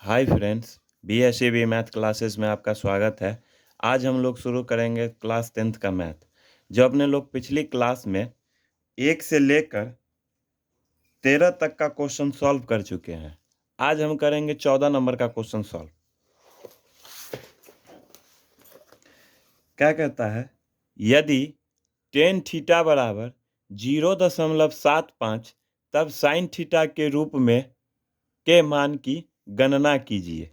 Hi friends, BSc math classes में आपका स्वागत है। आज हम लोग शुरू करेंगे क्लास 10th का मैथ। जो अपने लोग पिछली क्लास में 1 से लेकर 13 तक का क्वेश्चन सॉल्व कर चुके हैं। आज हम करेंगे 14 नंबर का क्वेश्चन सॉल्व। क्या कहता है, यदि टेन थीटा बराबर 0.75 तब साइन थीटा के रूप में के मान की गणना कीजिए।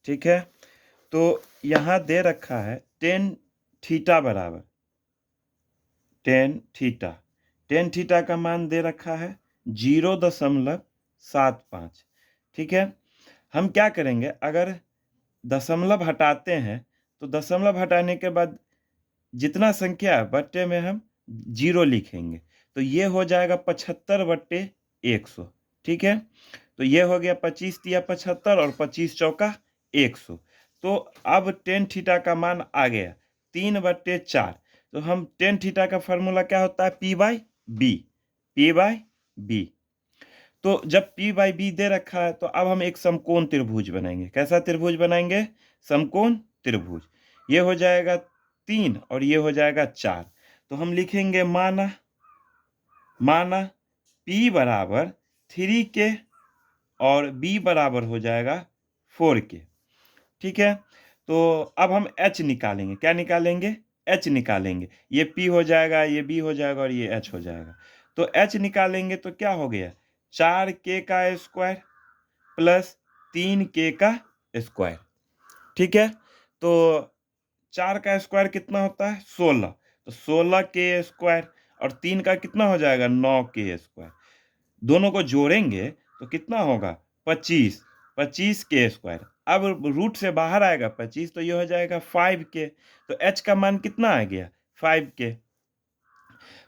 ठीक है, तो यहाँ दे रखा है टेन थीटा बराबर टेन थीटा का मान दे रखा है 0.75। ठीक है, हम क्या करेंगे, अगर दशमलव हटाते हैं तो दशमलव हटाने के बाद जितना संख्या है बट्टे में हम 0 लिखेंगे, तो ये हो जाएगा 75/100। ठीक है, तो ये हो गया 25 तिया 75 और 25 चौका 100। तो अब टेन थीटा का मान आ गया 3/4। तो हम टेन थीटा का फार्मूला क्या होता है, P/B। तो जब P/B दे रखा है तो अब हम एक समकोण त्रिभुज बनाएंगे। कैसा त्रिभुज बनाएंगे, समकोण त्रिभुज। ये हो जाएगा 3 और ये हो जाएगा 4। तो हम लिखेंगे माना P बराबर 3K और B बराबर हो जाएगा 4K। ठीक है, तो अब हम H निकालेंगे। क्या निकालेंगे, H निकालेंगे। ये P हो जाएगा, ये B हो जाएगा और ये H हो जाएगा। तो H निकालेंगे तो क्या हो गया, 4K का स्क्वायर प्लस 3K का स्क्वायर। ठीक है, तो 4 का स्क्वायर कितना होता है, 16। तो 16K स्क्वायर और 3 का कितना हो जाएगा, 9K स्क्वायर। दोनों को जोड़ेंगे तो कितना होगा, 25K स्क्वायर। अब रूट से बाहर आएगा 25, तो ये हो जाएगा 5K। तो H का मान कितना आ गया, 5K।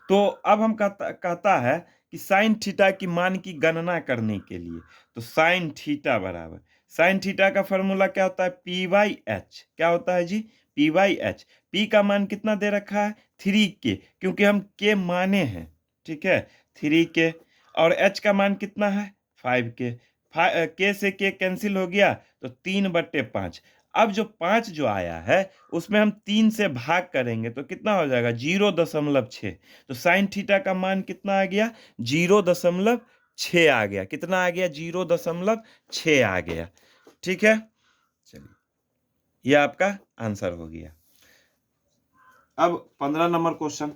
तो अब हम कहता है कि साइन थीटा की मान की गणना करने के लिए, तो साइन थीटा का फॉर्मूला क्या होता है, P/H। क्या होता है जी, P/H। P का मान कितना दे रखा है, 3K, क्योंकि हम K माने हैं। ठीक है, 3K। और H का मान कितना है, 5K। K से K कैंसिल हो गया तो 3/5। अब जो 5 जो आया है उसमें हम 3 से भाग करेंगे तो कितना हो जाएगा, 0.6। तो साइन थीटा का मान कितना आ गया, 0.6 आ गया। कितना आ गया, 0.6 आ गया। ठीक है, चलिए यह आपका आंसर हो गया। अब 15 नंबर क्वेश्चन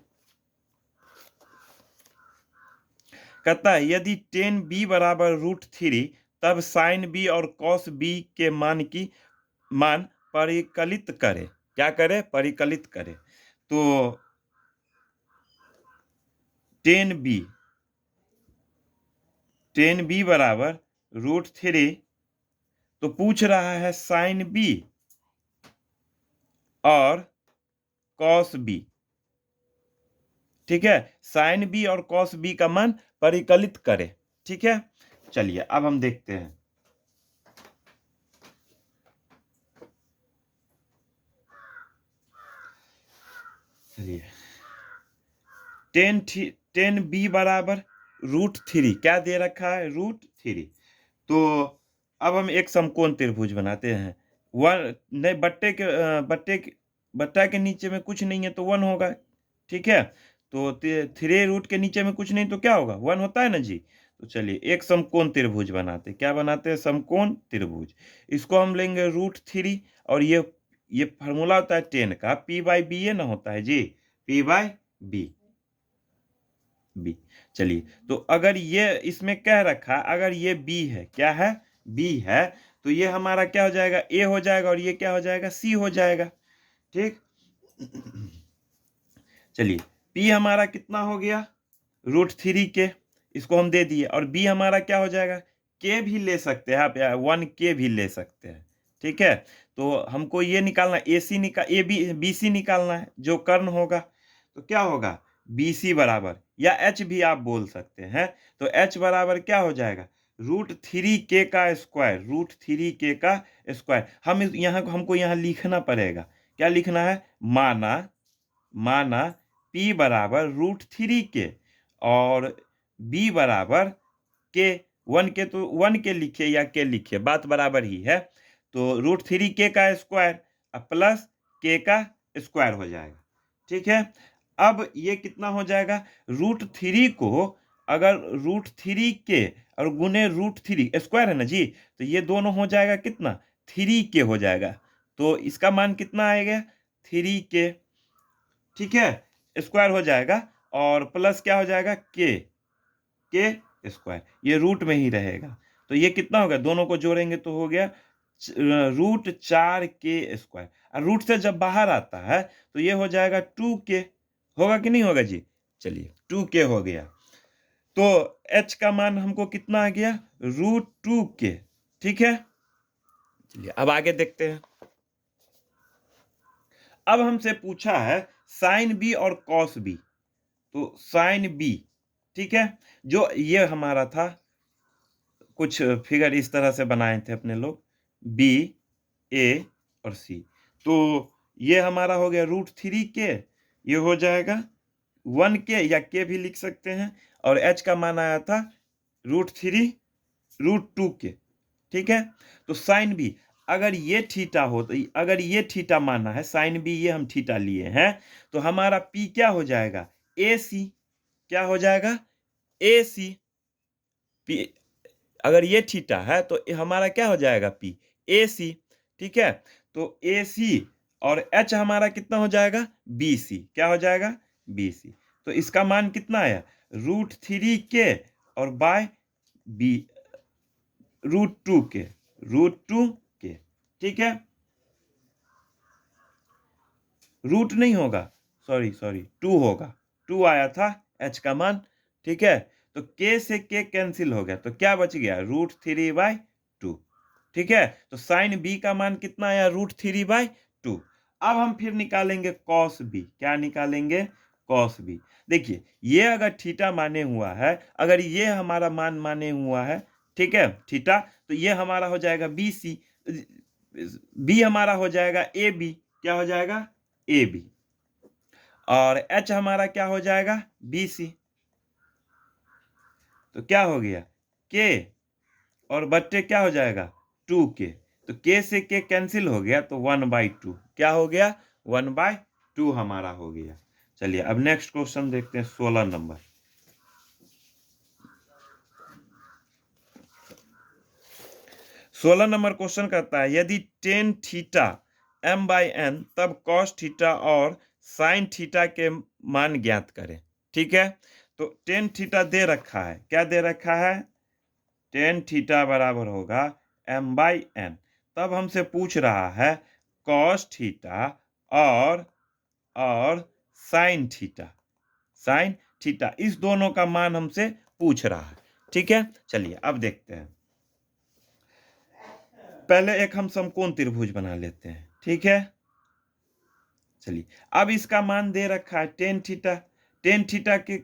कहता है, यदि टेन बी बराबर √3 तब साइन बी और कॉस बी के मान परिकलित करे। क्या करे, परिकलित करे। तो टेन बी बराबर √3, तो पूछ रहा है साइन बी और कॉस बी। ठीक है, साइन बी और कॉस बी का मान परिकलित करे। ठीक है, चलिए अब हम देखते हैं। चलिए, टेन बी बराबर √3, क्या दे रखा है, √3। तो अब हम एक समकोण त्रिभुज बनाते हैं। वन नहीं, बट्टा के नीचे में कुछ नहीं है तो 1 होगा। ठीक है, तो 3 रूट के नीचे में कुछ नहीं तो क्या होगा, 1 होता है ना जी। तो चलिए एक समकोण त्रिभुज बनाते। क्या बनाते हैं, समकोण त्रिभुज। इसको हम लेंगे √3 और ये फार्मूला होता है 10 का, P/B ये ना होता है जी, P/B। चलिए, तो अगर ये इसमें कह रखा, अगर ये B है, क्या है, B है, तो ये हमारा क्या हो जाएगा, A हो जाएगा और ये क्या हो जाएगा, C हो जाएगा। ठीक, चलिए P हमारा कितना हो गया, √3K, इसको हम दे दिए। और B हमारा क्या हो जाएगा, K भी ले सकते हैं आप, 1K भी ले सकते हैं। ठीक है, तो हमको ये निकालना, BC निकालना है, जो कर्ण होगा। तो क्या होगा, BC बराबर, या H भी आप बोल सकते हैं। तो H बराबर क्या हो जाएगा, √3K का स्क्वायर, √3K का स्क्वायर। हमको यहाँ लिखना पड़ेगा। क्या लिखना है, माना P बराबर √3K और B बराबर K 1 के तो 1 के लिखिए या के लिखिए, बात बराबर ही है। तो √3k का स्क्वायर प्लस k का स्क्वायर हो जाएगा, ठीक है। अब ये कितना हो जाएगा, √3 को अगर √3k और गुने √3 स्क्वायर है ना जी, तो ये दोनों हो जाएगा कितना, 3k हो जाएगा। तो इसका मान कितना आएगा, 3k, ठीक है, स्क्वायर हो जाएगा और प्लस क्या हो जाएगा, के स्क्वायर, ये रूट में ही रहेगा। तो ये कितना होगा, दोनों को जोड़ेंगे तो हो गया √4k²। और रूट से जब बाहर आता है तो ये हो जाएगा 2k, होगा कि नहीं होगा जी। चलिए 2k हो गया। तो h का मान हमको कितना आ गया, √2k, ठीक है। चलिए अब आगे देखते हैं। अब हमसे पूछा है साइन बी और कॉस बी। तो साइन बी, ठीक है, जो ये हमारा था, कुछ फिगर इस तरह से बनाए थे अपने लोग, बी, ए और सी। तो ये हमारा हो गया √3k, ये हो जाएगा 1k या k भी लिख सकते हैं, और h का मान आया था √3 √2k, ठीक है। तो साइन बी, अगर ये थीटा हो, तो अगर ये थीटा माना है, साइन बी ये हम थीटा लिए हैं, तो हमारा पी क्या हो जाएगा, ए सी, क्या हो जाएगा, ए सी। पी, अगर ये थीटा है तो हमारा क्या हो जाएगा, पी ए सी, ठीक है। तो ए सी और एच हमारा कितना हो जाएगा, बी सी, क्या हो जाएगा, बी सी। तो इसका मान कितना आया, √3k और बाय बी √2k, √2k, ठीक है। रूट नहीं होगा, सॉरी सॉरी, 2 होगा, 2 आया था h का मान, ठीक है। तो k से k कैंसिल हो गया, तो क्या बच गया, √3/2, ठीक है। तो साइन b का मान कितना आया, √3/2। अब हम फिर निकालेंगे कॉस b, क्या निकालेंगे, कॉस b। देखिए ये अगर थीटा माने हुआ है, अगर ये हमारा मान माने हुआ है, ठीक है, थीटा, तो ये हमारा हो जाएगा बी सी, बी हमारा हो जाएगा ए बी, क्या हो जाएगा, ए बी, और एच हमारा क्या हो जाएगा, बी सी। तो क्या हो गया, के और बट्टे क्या हो जाएगा, 2k। तो k से k कैंसिल हो गया, तो 1/2, क्या हो गया, 1/2 हमारा हो गया। चलिए अब नेक्स्ट क्वेश्चन देखते हैं, 16 नंबर। 16 नंबर क्वेश्चन कहता है, यदि टेन थीटा m/n तब कॉस थीटा और साइन थीटा के मान ज्ञात करें, ठीक है। तो टेन थीटा दे रखा है, क्या दे रखा है, टेन थीटा बराबर होगा m/n। तब हमसे पूछ रहा है कॉस थीटा और साइन थीटा, साइन थीटा, इस दोनों का मान हमसे पूछ रहा है, ठीक है। चलिए अब देखते हैं, पहले एक हम समकोण त्रिभुज बना लेते हैं, ठीक है। चलिए अब इसका मान दे रखा है टेन थीटा के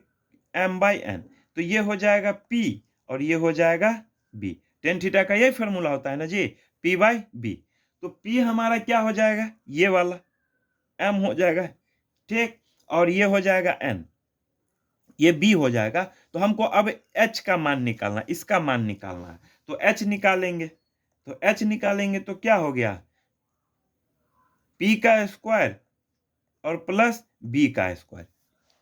m/n, तो ये हो जाएगा p और ये हो जाएगा b। टेन थीटा का यही फॉर्मूला होता है ना जी, p/b। तो p हमारा क्या हो जाएगा, ये वाला m हो जाएगा, ठीक, और ये हो जाएगा n, ये b हो जाएगा। तो हमको अब h का मान निकालना, इसका मान निकालना है, तो h निकालेंगे। तो h निकालेंगे तो क्या हो गया, p का स्क्वायर और प्लस b का स्क्वायर,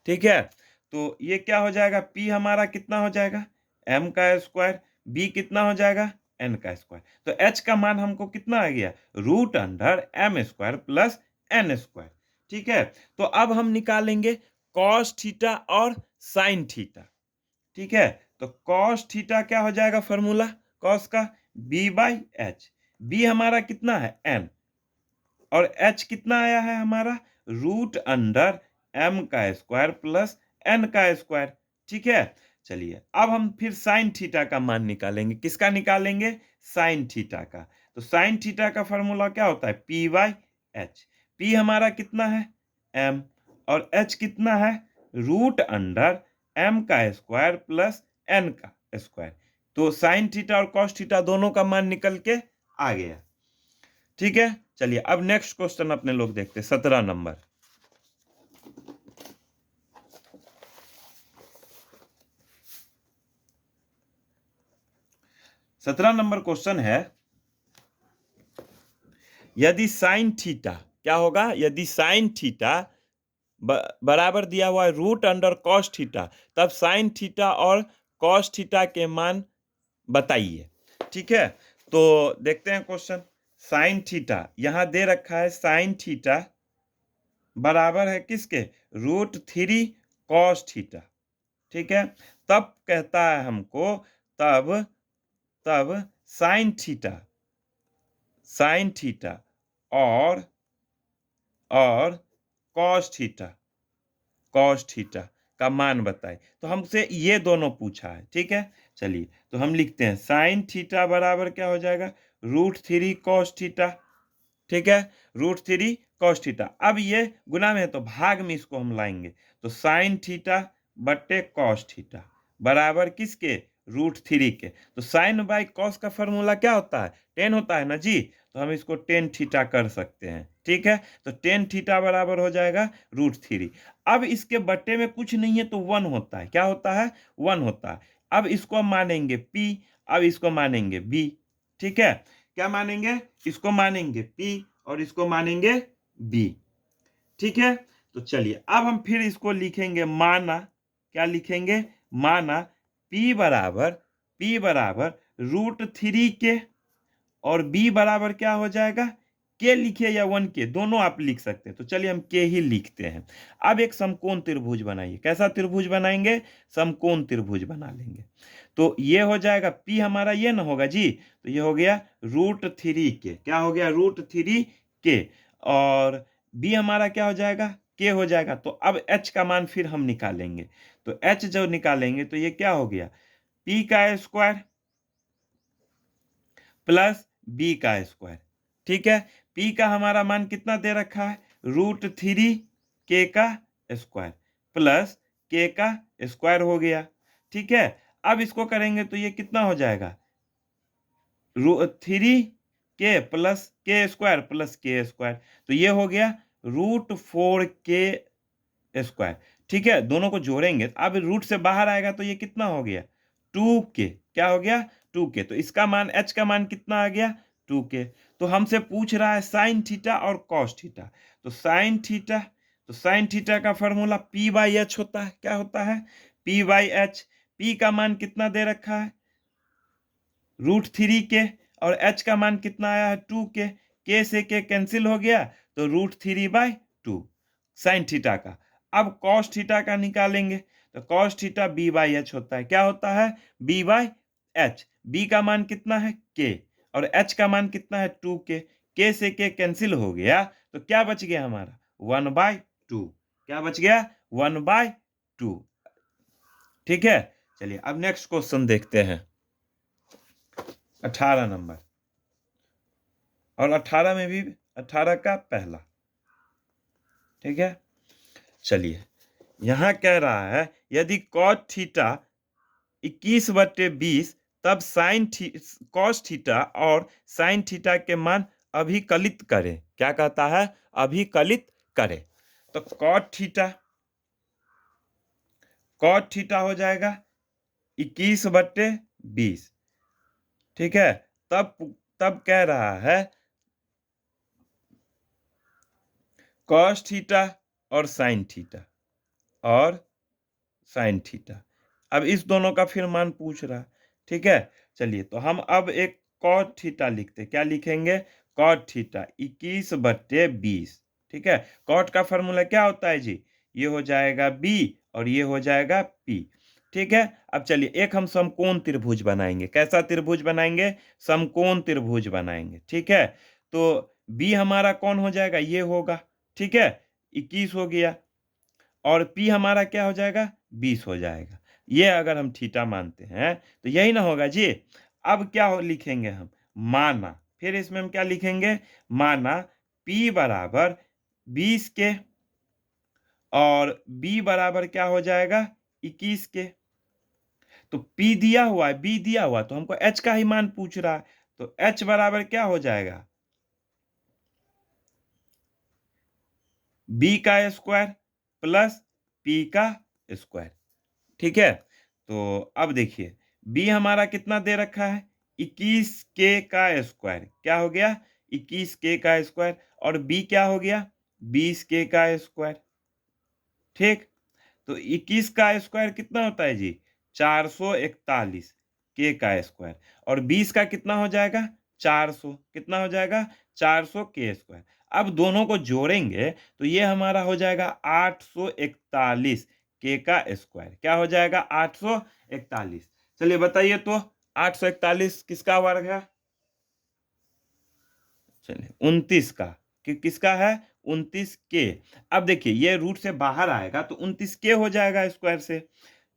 ठीक है। तो ये क्या हो जाएगा, p हमारा कितना हो जाएगा, m का स्क्वायर, b कितना हो जाएगा, n का स्क्वायर। तो h का मान हमको कितना आ गया, √m² प्लस n², ठीक है। तो अब हम निकालेंगे कॉस थीटा और साइन थीटा, ठीक है। तो कॉस थीटा क्या हो जाएगा, फॉर्मूला कॉस का b/h, b हमारा कितना है, n, और h कितना आया है हमारा, √m² प्लस n², ठीक है। चलिए अब हम फिर साइन थीटा का मान निकालेंगे, किसका निकालेंगे, साइन थीटा का। तो साइन थीटा का फॉर्मूला क्या होता है, p/h, p हमारा कितना है, m, और h कितना है, √m² प्लस n²। तो साइन थीटा और कॉस थीटा दोनों का मान निकल के आ गया, ठीक है। चलिए अब नेक्स्ट क्वेश्चन अपने लोग देखते हैं, 17 नंबर। 17 नंबर क्वेश्चन है, यदि साइन थीटा क्या होगा, यदि साइन थीटा बराबर दिया हुआ है रूट अंडर कॉस थीटा, तब साइन थीटा और कॉस थीटा के मान बताइए। ठीक है, तो देखते हैं क्वेश्चन। साइन थीटा यहां दे रखा है, साइन थीटा बराबर है किसके, रूट थ्री कॉस थीटा। ठीक है, तब कहता है हमको, तब तब साइन थीटा, साइन थीटा और कॉस थीटा, कॉस थीटा का मान बताए। तो हमसे ये दोनों पूछा है। ठीक है, चलिए तो हम लिखते हैं साइन थीटा बराबर क्या हो जाएगा, रूट थ्री कॉस थीटा। ठीक है, रूट थ्री कॉस थीटा। अब ये गुना में है तो भाग में इसको हम लाएंगे, तो साइन थीटा बट्टे कॉस थीटा बराबर किसके, रूट थ्री के। तो साइन बाई कॉस का फॉर्मूला क्या होता है, टेन होता है ना जी, तो हम इसको टेन थीटा कर सकते हैं। ठीक है, तो टेन थीटा बराबर हो जाएगा रूट थ्री। अब इसके बट्टे में कुछ नहीं है तो वन होता है, क्या होता है, वन होता है। अब इसको मानेंगे पी, अब इसको मानेंगे बी। ठीक है, क्या मानेंगे, इसको मानेंगे पी और इसको मानेंगे बी। ठीक है, तो चलिए अब हम फिर इसको लिखेंगे माना, क्या लिखेंगे, माना p बराबर रूट थ्री के, और b बराबर क्या हो जाएगा, के लिखिए या वन के, दोनों आप लिख सकते हैं। तो चलिए हम के ही लिखते हैं। अब एक समकोण त्रिभुज बनाइए, कैसा त्रिभुज बनाएंगे, समकोण त्रिभुज बना लेंगे। तो ये हो जाएगा p हमारा ये ना होगा जी, तो ये हो गया रूट थ्री के, क्या हो गया, रूट थ्री के, और b हमारा क्या हो जाएगा, के हो जाएगा। तो अब h का मान फिर हम निकालेंगे, तो h जो निकालेंगे तो ये क्या हो गया, p का स्क्वायर प्लस बी का स्क्वायर। ठीक है, p का हमारा मान कितना दे रखा है, रूट थ्री के का स्क्वायर प्लस के का स्क्वायर हो गया। ठीक है, अब इसको करेंगे तो ये कितना हो जाएगा, थ्री के प्लस के स्क्वायर प्लस के स्क्वायर, तो ये हो गया रूट फोर के स्क्वायर। ठीक है, दोनों को जोड़ेंगे, अब रूट से बाहर आएगा तो ये कितना हो गया, टू के, क्या हो गया, टू के। तो इसका मान, एच का मान कितना आ गया, टू के। तो हमसे पूछ रहा है साइन थीटा और कॉस थीटा, तो साइन थीटा, तो साइन थीटा का फॉर्मूला पी बाई एच होता है, क्या होता है, पी बाई एच। पी का मान कितना दे रखा है, रूट थ्री के, और एच का मान कितना आया है, टू के से के कैंसिल हो गया, तो root three by two sine theta का। अब कॉस थीटा का निकालेंगे, तो cos theta B by H होता है, क्या होता है, बी बाई एच। बी का मान कितना है, के, और एच का मान कितना है, टू के से के कैंसिल हो गया, तो क्या बच गया हमारा, वन बाई टू, क्या बच गया, वन बाई टू। ठीक है, चलिए अब नेक्स्ट क्वेश्चन देखते हैं, 18 नंबर, और 18 में भी 18 का पहला। ठीक है, चलिए यहां कह रहा है, यदि कॉट थीटा 21/20, तब साइन कॉस थीटा और साइन थीटा के मान अभिकलित करें। क्या कहता है, अभिकलित करें। तो कॉट थीटा हो जाएगा 21/20। ठीक है, तब तब कह रहा है कॉस थीटा और साइन थीटा, और साइन थीटा। अब इस दोनों का फिर मान पूछ रहा है। ठीक है, चलिए तो हम अब एक कॉट थीटा लिखते, क्या लिखेंगे, कॉट थीटा 21/20। ठीक है, कॉट का फॉर्मूला क्या होता है जी, ये हो जाएगा बी और ये हो जाएगा पी। ठीक है, अब चलिए एक हम समकोण त्रिभुज बनाएंगे, कैसा त्रिभुज बनाएंगे, समकोण त्रिभुज बनाएंगे। ठीक है, तो बी हमारा कौन हो जाएगा, ये होगा। ठीक है, 21 हो गया, और P हमारा क्या हो जाएगा, 20 हो जाएगा। ये अगर हम थीटा मानते हैं तो यही ना होगा जी। अब क्या लिखेंगे हम, माना, फिर इसमें हम क्या लिखेंगे, माना P बराबर 20 के, और B बराबर क्या हो जाएगा, 21 के। तो P दिया हुआ है, B दिया हुआ है, तो हमको H का ही मान पूछ रहा है, तो H बराबर क्या हो जाएगा, B का स्क्वायर प्लस P का स्क्वायर। ठीक है, तो अब देखिए B हमारा कितना दे रखा है, 21k का स्क्वायर, क्या हो गया 21k का स्क्वायर, और b क्या हो गया 20k का स्क्वायर। ठीक, तो 21 का स्क्वायर कितना होता है जी 441 के का स्क्वायर, और 20 का कितना हो जाएगा 400, कितना हो जाएगा 400 के स्क्वायर। अब दोनों को जोड़ेंगे तो ये हमारा हो जाएगा 841 के का स्क्वायर, क्या हो जाएगा 841। चलिए बताइए तो 841 किसका वर्ग है, चलिए 29 का, कि किसका है 29 के। अब देखिए ये रूट से बाहर आएगा तो 29 के हो जाएगा स्क्वायर से।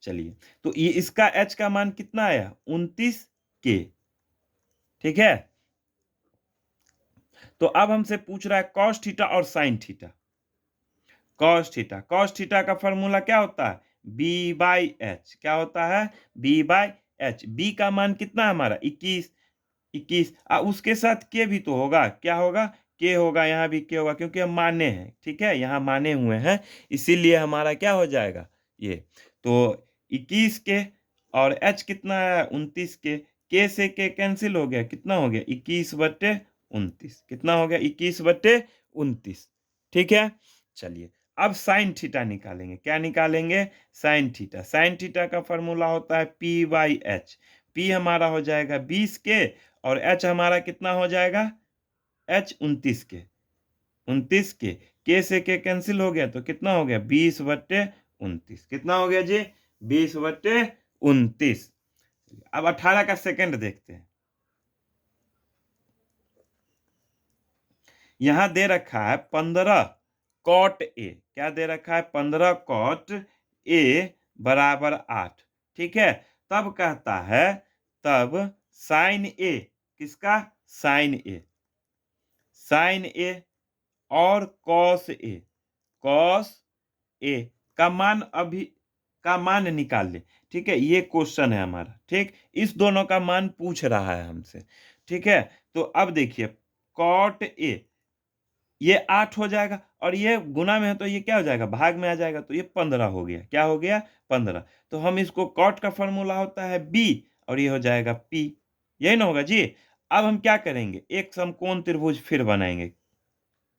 चलिए, तो ये इसका h का मान कितना आया 29 के। ठीक है, तो अब हमसे पूछ रहा है cos थीटा और sin थीटा। cos थीटा का फॉर्मूला क्या होता है b बाई एच, क्या होता है b बाई एच। b का मान कितना है हमारा 21, 21 उसके साथ के भी तो होगा, क्या होगा के होगा, यहाँ भी के होगा क्योंकि हम माने हैं। ठीक है, यहाँ माने हुए हैं, इसीलिए हमारा क्या हो जाएगा ये, तो 21 के, और h कितना है 29 के से के कैंसिल हो गया, कितना हो गया 21/29, कितना हो गया 21/29। ठीक है, चलिए अब साइन थीटा निकालेंगे, क्या निकालेंगे साइन थीटा। साइन थीटा का फॉर्मूला होता है पी बाई एच। पी हमारा हो जाएगा 20 के, और एच हमारा कितना हो जाएगा एच 29 के, 29 के से के कैंसिल हो गया तो कितना हो गया 20/29, कितना हो गया जी 20/29। अब 18 का सेकंड देखते हैं। यहां दे रखा है 15 कॉट ए, क्या दे रखा है 15 कॉट ए बराबर 8। ठीक है, तब कहता है तब साइन ए, किसका साइन ए, साइन ए और कॉस ए, कॉस ए का मान अभी का मान निकाल ले। ठीक है, ये क्वेश्चन है हमारा। ठीक, इस दोनों का मान पूछ रहा है हमसे। ठीक है, तो अब देखिए कॉट ए ये 8 हो जाएगा, और ये गुना में है तो ये क्या हो जाएगा भाग में आ जाएगा, तो ये 15 हो गया, क्या हो गया 15। तो हम इसको कॉट का फॉर्मूला होता है बी, और ये हो जाएगा पी, यही ना होगा जी। अब हम क्या करेंगे एक समकोण त्रिभुज फिर बनाएंगे।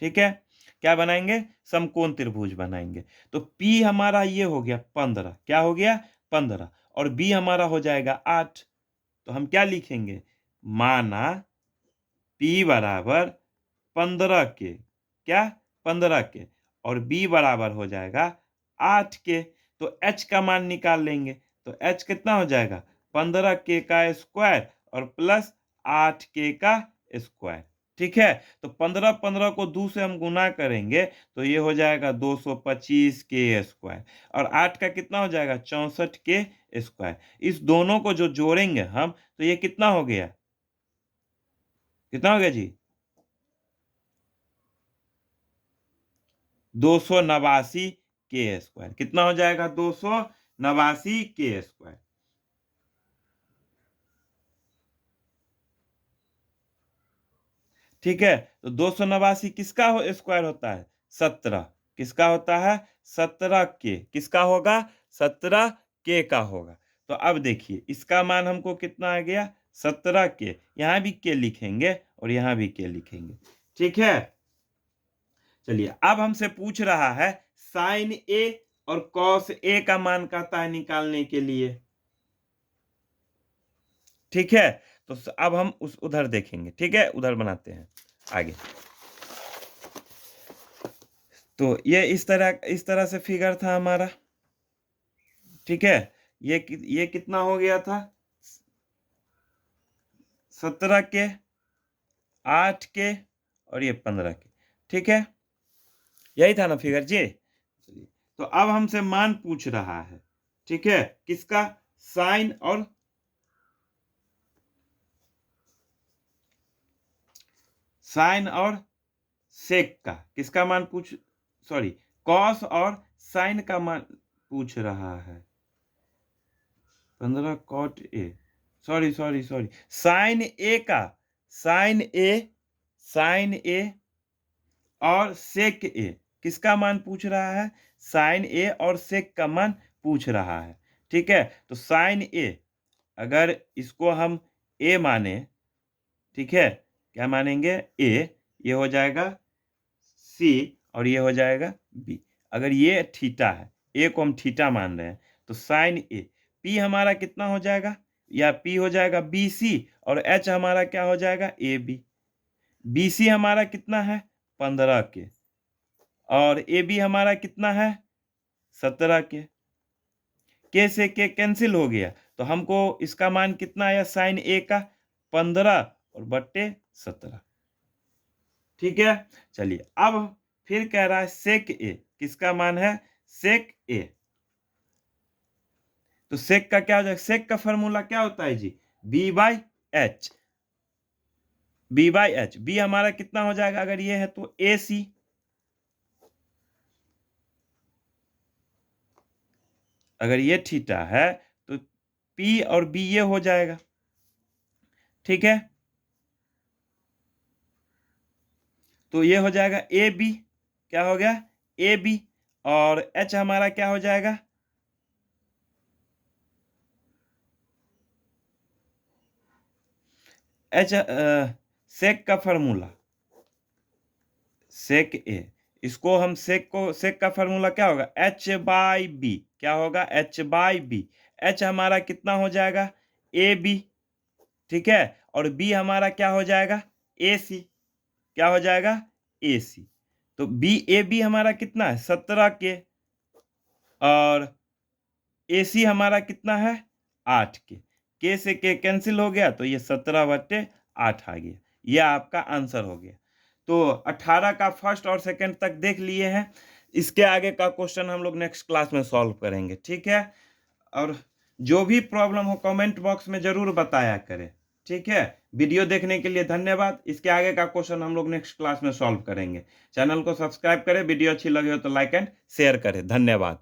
ठीक है, क्या बनाएंगे समकोण त्रिभुज बनाएंगे। तो P हमारा ये हो गया 15, क्या हो गया 15, और B हमारा हो जाएगा 8। तो हम क्या लिखेंगे माना P बराबर 15 के, क्या 15 के, और B बराबर हो जाएगा 8 के। तो H का मान निकाल लेंगे, तो H कितना हो जाएगा 15 के का स्क्वायर और प्लस 8 के का स्क्वायर। ठीक है, तो 15 15 को 2 से हम गुना करेंगे तो ये हो जाएगा 225 के स्क्वायर, और 8 का कितना हो जाएगा 64 के स्क्वायर। इस दोनों को जो जोड़ेंगे हम तो ये कितना हो गया, कितना हो गया जी 289 के स्क्वायर, कितना हो जाएगा 289 के स्क्वायर। ठीक है, तो 289 किसका स्क्वायर होता है 17, किसका होता है 17 के, किसका होगा 17 के का होगा। तो अब देखिए इसका मान हमको कितना आ गया 17 के, यहां भी के लिखेंगे और यहां भी के लिखेंगे। ठीक है, चलिए अब हमसे पूछ रहा है साइन ए और कॉस ए का मान कहता है निकालने के लिए। ठीक है, तो अब हम उस उधर देखेंगे। ठीक है, उधर बनाते हैं आगे। तो ये इस तरह से फिगर था हमारा। ठीक है, ये कितना हो गया था 17 के, 8 के, और ये 15 के। ठीक है, यही था ना फिगर जी। तो अब हमसे मान पूछ रहा है, ठीक है किसका साइन और सेक का, किसका मान पूछ, सॉरी कॉस और साइन का मान पूछ रहा है। 15 cot a, sorry sorry sorry sine a का, साइन ए, साइन ए और सेक ए, किसका मान पूछ रहा है साइन ए और सेक का मान पूछ रहा है। ठीक है, तो साइन ए अगर इसको हम ए माने, ठीक है, क्या मानेंगे, ए, ये हो जाएगा सी और ये हो जाएगा बी। अगर ये थीटा है, ए को हम थीटा मान रहे हैं, तो साइन ए, पी हमारा कितना हो जाएगा, या पी हो जाएगा बी सी, और एच हमारा क्या हो जाएगा, ए बी। बी सी हमारा कितना है, 15 के, और ए बी हमारा कितना है, 17 के से के कैंसिल हो गया, तो हमको इसका मान कितना आया, साइन ए का 15 और बट्टे 17। ठीक है, चलिए अब फिर कह रहा है सेक ए, किसका मान है, सेक ए। तो सेक का क्या हो जाएगा, सेक का फॉर्मूला क्या होता है जी, b by h, b by h. B हमारा कितना हो जाएगा, अगर ये है तो ए सी, अगर ये थीटा है तो पी और बी ये हो जाएगा। ठीक है, तो ये हो जाएगा ए बी, क्या हो गया, ए बी, और एच हमारा क्या हो जाएगा, एच, सेक का फॉर्मूला, सेक ए, इसको हम सेक का फॉर्मूला क्या होगा, एच बाई बी, क्या होगा, एच बाई बी। एच हमारा कितना हो जाएगा, ए बी, ठीक है, और बी हमारा क्या हो जाएगा, ए सी, क्या हो जाएगा, ए सी। तो बी ए बी हमारा कितना है, 17 के, और ए सी हमारा कितना है, 8 के से के कैंसिल हो गया, तो ये 17/8 आ गया। ये आपका आंसर हो गया। तो 18 का फर्स्ट और सेकंड तक देख लिए हैं। इसके आगे का क्वेश्चन हम लोग नेक्स्ट क्लास में सॉल्व करेंगे, ठीक है। और जो भी प्रॉब्लम हो कमेंट बॉक्स में जरूर बताया करें, ठीक है। वीडियो देखने के लिए धन्यवाद। इसके आगे का क्वेश्चन हम लोग नेक्स्ट क्लास में सॉल्व करेंगे। चैनल को सब्सक्राइब करें, वीडियो अच्छी लगे हो तो लाइक एंड शेयर करें। धन्यवाद।